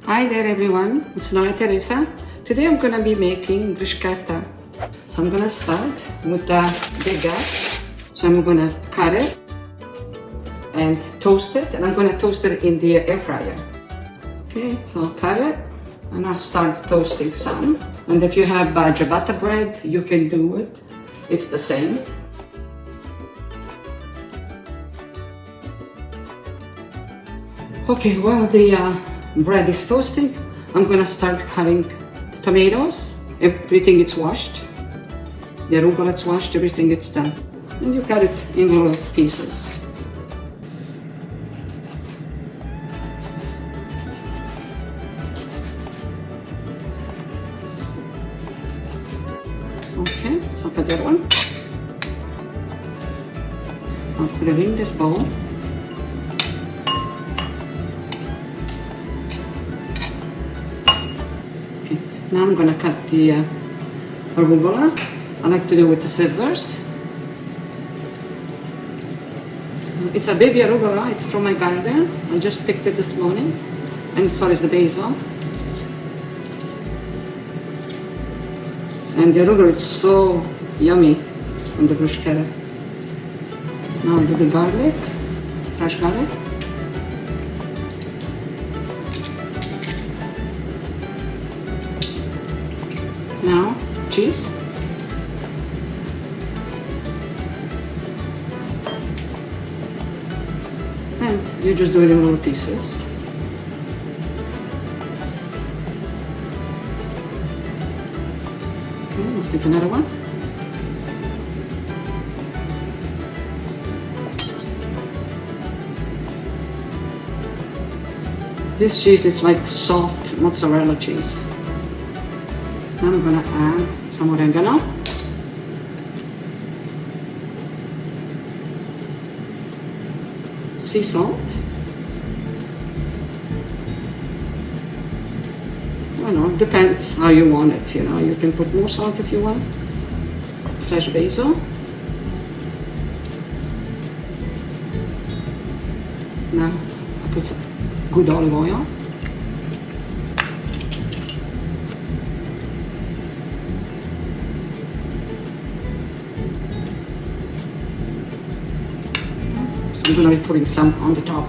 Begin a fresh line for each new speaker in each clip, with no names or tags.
Hi there everyone, it's Nora Teresa. Today I'm going to be making bruschetta. So I'm going to start with the baguette. So I'm going to cut it and toast it, and I'm going to toast it in the air fryer. Okay, so I'll cut it and I'll start toasting some. And if you have ciabatta bread, you can do it. It's the same. Okay, while the bread is toasting, I'm gonna start cutting tomatoes. Everything is washed. The arugula is washed, everything is done. And you cut it in little pieces. Okay, so I'll put that one. I'll put it in this bowl. Now I'm going to cut the arugula. I like to do it with the scissors. It's a baby arugula, it's from my garden. I just picked it this morning. And so is the basil. And the arugula is so yummy on the bruschetta. Now I'll do the garlic, fresh garlic. Now, cheese. And you just do it in little pieces. Okay, let's take another one. This cheese is like soft mozzarella cheese. Now I'm going to add some oregano. Sea salt. I know, it depends how you want it, you know. You can put more salt if you want. Fresh basil. Now I put some good olive oil. I'm going to be putting some on the top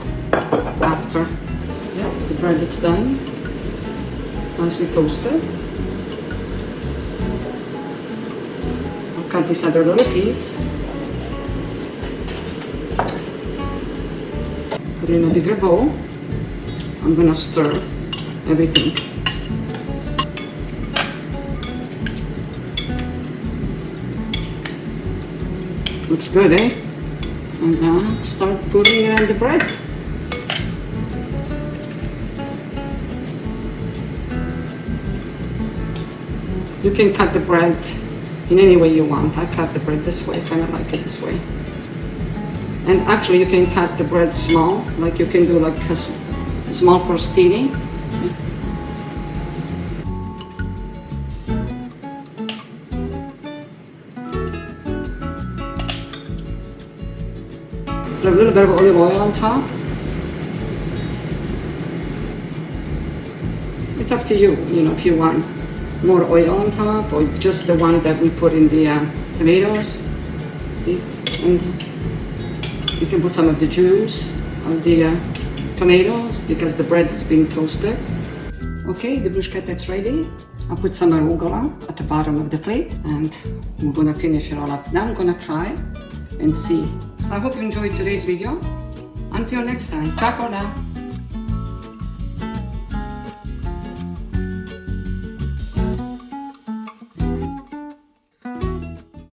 after. Yeah, the bread is done. It's nicely toasted. I'll cut this other little piece. Put it in a bigger bowl. I'm going to stir everything. Looks good, eh? And now start putting it on the bread. You can cut the bread in any way you want. I cut the bread this way, kind of like it this way. And actually you can cut the bread small, like you can do like a small crostini. See? Put a little bit of olive oil on top. It's up to you, you know, if you want more oil on top or just the one that we put in the tomatoes. See? And you can put some of the juice of the tomatoes because the bread is being toasted. Okay, the bruschetta is ready. I'll put some arugula at the bottom of the plate and we're gonna finish it all up. Now I'm gonna try and see. I hope you enjoyed today's video. Until next time, ciao for now.